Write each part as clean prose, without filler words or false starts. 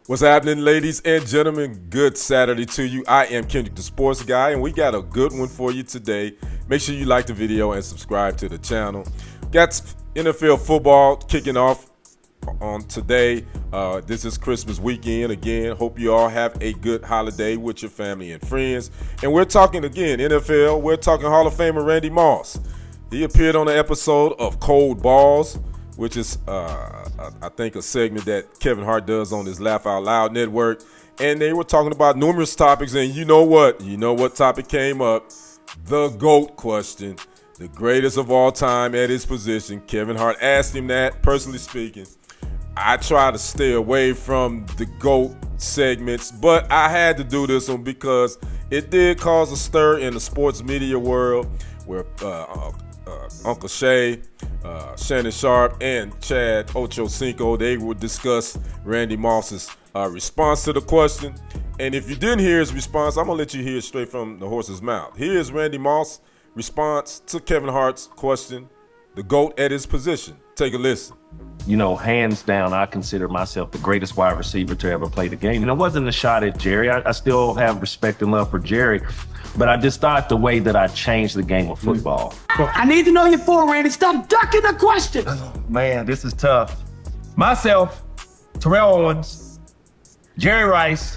What's happening, ladies and gentlemen? Good Saturday to you. I am Kendrick, the sports guy, and we got a good one for you today. Make sure you like the video and subscribe to the channel. Got NFL football kicking off on today. This is Christmas weekend again. Hope you all have a good holiday with your family and friends. And we're talking again NFL. We're talking Hall of Famer Randy Moss. He appeared on an episode of Cold Balls, which is I think a segment that Kevin Hart does on his Laugh Out Loud network. And they were talking about numerous topics, and you know what topic came up? The GOAT question. The greatest of all time at his position. Kevin Hart asked him that. Personally speaking, I try to stay away from the GOAT segments, but I had to do this one because it did cause a stir in the sports media world where Uncle Shay, Shannon Sharp, and Chad Ochocinco, they would discuss Randy Moss's response to the question. And if you didn't hear his response, I'm going to let you hear it straight from the horse's mouth. Here's Randy Moss' response to Kevin Hart's question, the GOAT at his position. Take a listen. You know, hands down, I consider myself the greatest wide receiver to ever play the game. And it wasn't a shot at Jerry. I still have respect and love for Jerry. But I just thought the way that I changed the game of football. I need to know your form, Randy. Stop ducking the question. Oh, man, this is tough. Myself, Terrell Owens, Jerry Rice,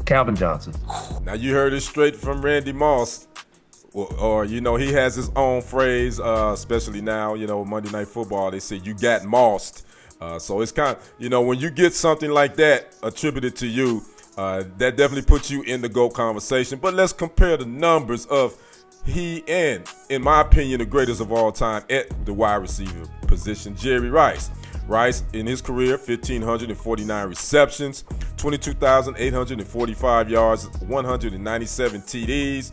Calvin Johnson. Now you heard it straight from Randy Moss. Or you know, he has his own phrase, especially now, you know, Monday Night Football, they say you got mossed. So it's kind of, you know, when you get something like that attributed to you, that definitely puts you in the GOAT conversation. But let's compare the numbers of he and, in my opinion, the greatest of all time at the wide receiver position, Jerry Rice. Rice, in his career, 1,549 receptions, 22,845 yards, 197 TDs,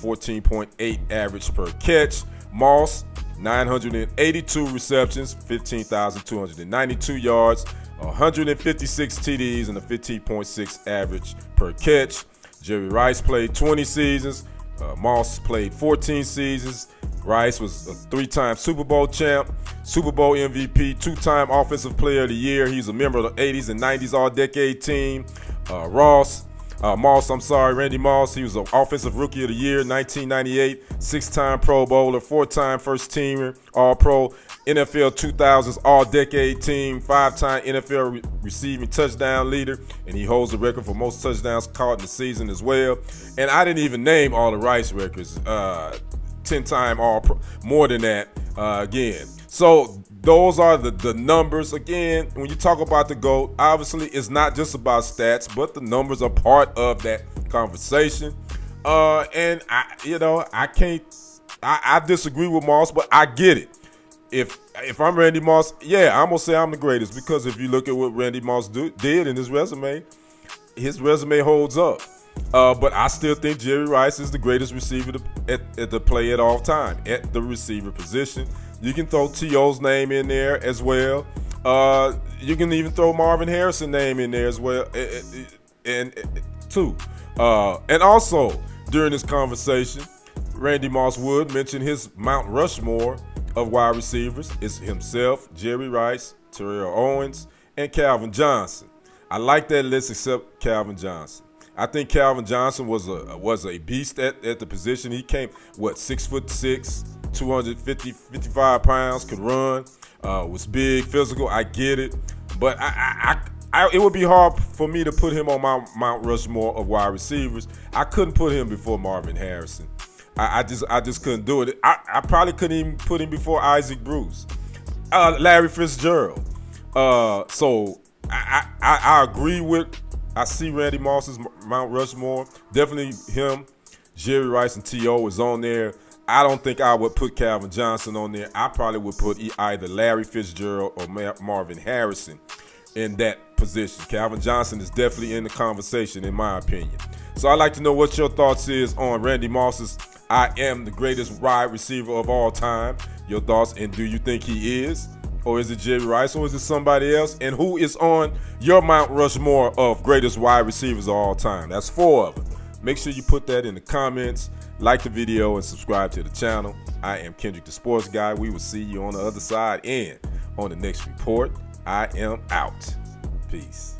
14.8 average per catch. Moss, 982 receptions, 15,292 yards, 156 TDs, and a 15.6 average per catch. Jerry Rice played 20 seasons. Moss played 14 seasons. Rice was a three-time Super Bowl champ, Super Bowl MVP, two-time Offensive Player of the Year. He's a member of the 80s and 90s All-Decade team. Randy Moss, he was an Offensive Rookie of the Year, 1998, six-time Pro Bowler, four-time First-Teamer, All-Pro, NFL 2000s All-Decade team, five-time NFL receiving touchdown leader, and he holds the record for most touchdowns caught in the season as well. And I didn't even name all the Rice records. 10-time All-Pro, more than that again. So those are the numbers. Again, when you talk about the GOAT, obviously it's not just about stats, but the numbers are part of that conversation. And I disagree with Moss, but I get it. If I'm Randy Moss, yeah, I'm gonna say I'm the greatest, because if you look at what Randy Moss did in his resume holds up. But I still think Jerry Rice is the greatest receiver to play at all time at the receiver position. You can throw T.O.'s name in there as well. You can even throw Marvin Harrison's name in there as well, and also during this conversation, Randy Moss would mention his Mount Rushmore of wide receivers. It's himself, Jerry Rice, Terrell Owens, and Calvin Johnson. I like that list except Calvin Johnson. I think Calvin Johnson was a beast at the position. He came, 6'6", 255 pounds, could run, was big, physical. I get it, but it would be hard for me to put him on my Mount Rushmore of wide receivers. I couldn't put him before Marvin Harrison. I just couldn't do it. I probably couldn't even put him before Isaac Bruce, Larry Fitzgerald. So I agree with. I see Randy Moss's Mount Rushmore. Definitely him, Jerry Rice, and T.O. is on there. I don't think I would put Calvin Johnson on there. I probably would put either Larry Fitzgerald or Marvin Harrison in that position. Calvin Johnson is definitely in the conversation, in my opinion. So I'd like to know what your thoughts is on Randy Moss's I am the greatest wide receiver of all time. Your thoughts, and do you think he is? Or is it Jerry Rice, or is it somebody else? And who is on your Mount Rushmore of greatest wide receivers of all time? That's 4 of them. Make sure you put that in the comments, like the video, and subscribe to the channel. I am Kendrick, the sports guy. We will see you on the other side and on the next report. I am out. Peace.